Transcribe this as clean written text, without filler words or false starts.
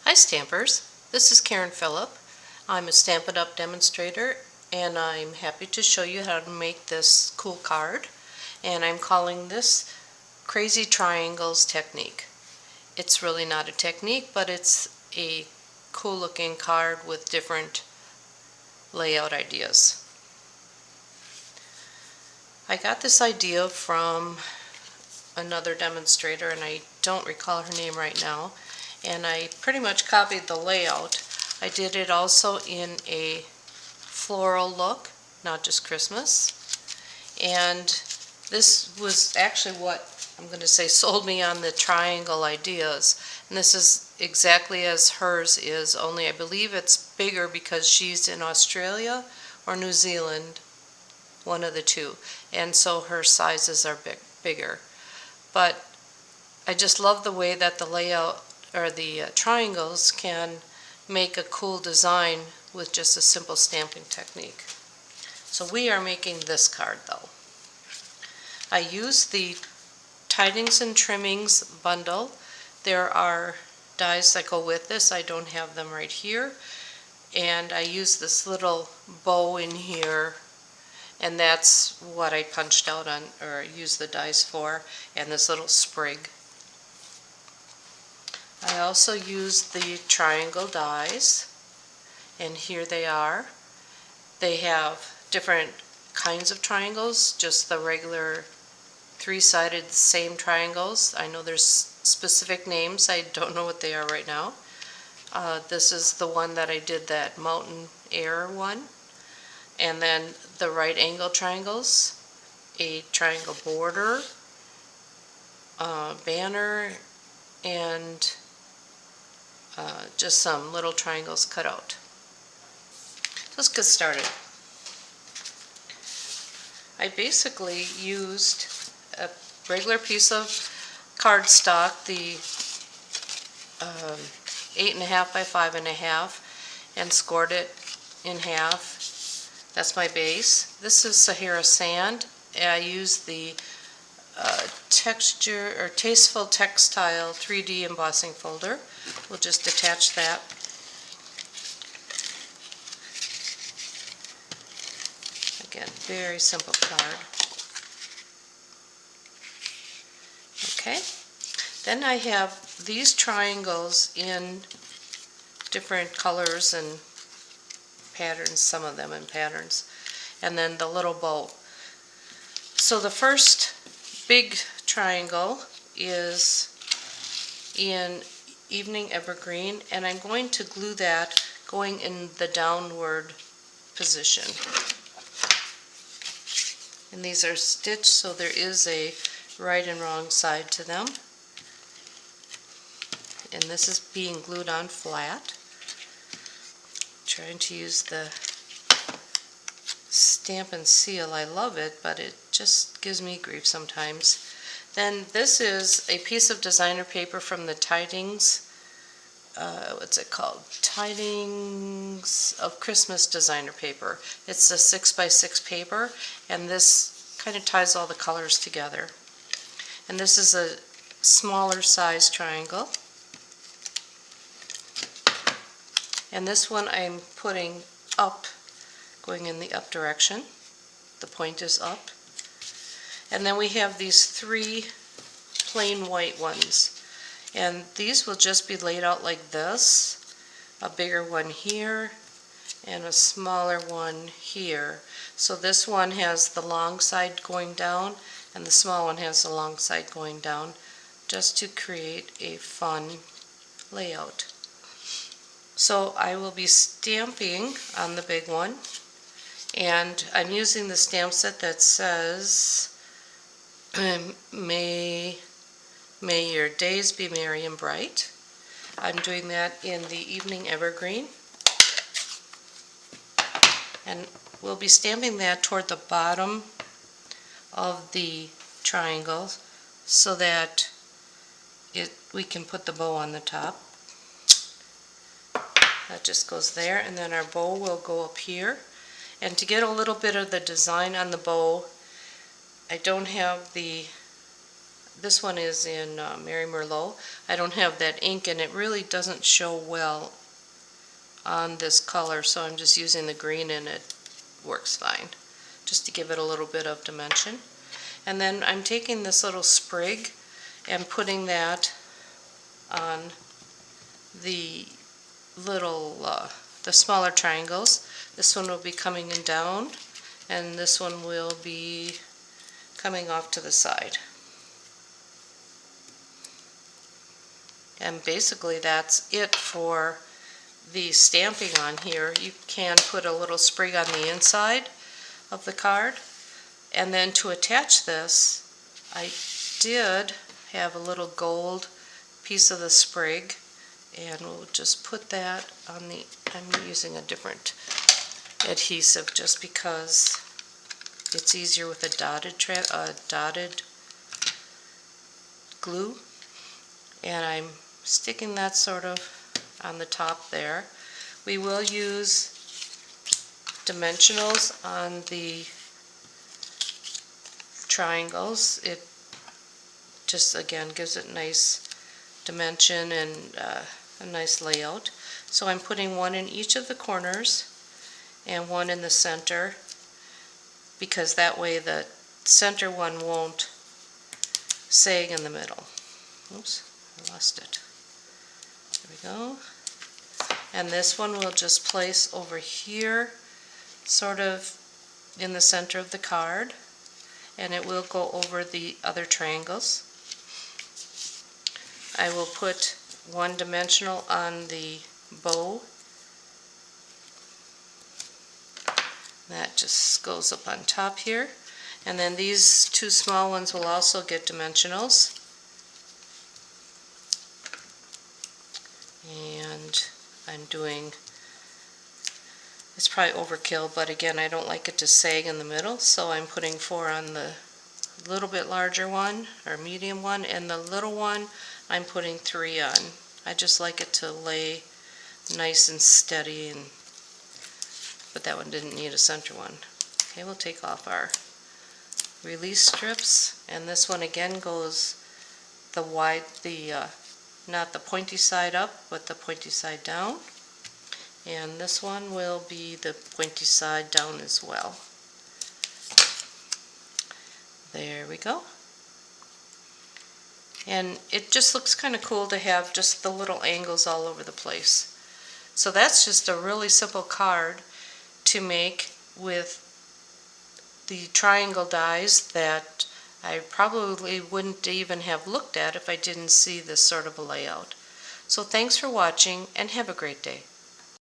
Hi Stampers, this is Karen Phillip. I'm a Stampin Up Demonstrator and I'm happy to show you how to make this cool card, and I'm calling this Crazy Triangles Technique. It's really not a technique, but it's a cool looking card with different layout ideas. I got this idea from another demonstrator and I don't recall her name right now, and I pretty much copied the layout. I did it also in a floral look, not just Christmas, and this was actually what I'm going to say sold me on the triangle ideas. And this is exactly as hers is, only I believe it's bigger because she's in Australia or New Zealand, one of the two, and so her sizes are bigger. But I just love the way that the layout or the triangles can make a cool design with just a simple stamping technique. So we are making this card though. I use the Tidings and Trimmings bundle. There are dies that go with this. I don't have them right here. And I use this little bow in here, and that's what I punched out on or used the dies for, and this little sprig. I also used the triangle dies, and here they are. They have different kinds of triangles, just the regular three-sided same triangles. I know there's specific names, I don't know what they are right now. This is the one that I did, that mountain air one. And then the right angle triangles, a triangle border, banner, and just some little triangles cut out. So let's get started. I basically used a regular piece of cardstock, the 8.5 by 5.5, and scored it in half. That's my base. This is Sahara Sand. I used the Texture or Tasteful Textile 3D embossing folder. We'll just attach that. Again, very simple card. Okay, then I have these triangles in different colors and patterns, some of them in patterns, and then the little bow. So the first big triangle is in Evening Evergreen, and I'm going to glue that going in the downward position. And these are stitched, so there is a right and wrong side to them. And this is being glued on flat. Trying to use the Stamp and Seal. I love it, but it just gives me grief sometimes. Then this is a piece of designer paper from the Tidings, what's it called? Tidings of Christmas designer paper. It's a 6x6 paper, and this kind of ties all the colors together. And this is a smaller size triangle. And this one I'm putting up, going in the up direction. The point is up. And then we have these three plain white ones. And these will just be laid out like this. A bigger one here and a smaller one here. So this one has the long side going down and the small one has the long side going down, just to create a fun layout. So I will be stamping on the big one, and I'm using the stamp set that says May your days be merry and bright. I'm doing that in the Evening Evergreen, and we'll be stamping that toward the bottom of the triangle so that we can put the bow on the top. That just goes there, and then our bow will go up here. And to get a little bit of the design on the bow, I don't have the this one is in Mary Merlot. I don't have that ink, and it really doesn't show well on this color, so I'm just using the green, and it works fine, just to give it a little bit of dimension. And then I'm taking this little sprig and putting that on the little, the smaller triangles. This one will be coming in down, and this one will be coming off to the side. And basically that's it for the stamping on here. You can put a little sprig on the inside of the card. And then to attach this, I did have a little gold piece of the sprig, and we'll just put that on the, I'm using a different adhesive just because it's easier with a dotted glue. And I'm sticking that sort of on the top there. We will use dimensionals on the triangles. It just again gives it nice dimension and a nice layout. So I'm putting one in each of the corners and one in the center, because that way the center one won't sag in the middle. Oops, I lost it. There we go. And this one we'll just place over here, sort of in the center of the card, and it will go over the other triangles. I will put one dimensional on the bow. That just goes up on top here. And then these two small ones will also get dimensionals. And I'm doing, it's probably overkill, but again, I don't like it to sag in the middle, so I'm putting 4 on the little bit larger one, or medium one, and the little one I'm putting 3 on. I just like it to lay nice and steady, and but that one didn't need a center one. Okay, we'll take off our release strips, and this one again goes the wide, not the pointy side up, but the pointy side down. And this one will be the pointy side down as well. There we go. And it just looks kind of cool to have just the little angles all over the place. So that's just a really simple card to make with the triangle dies that I probably wouldn't even have looked at if I didn't see this sort of a layout. So thanks for watching, and have a great day.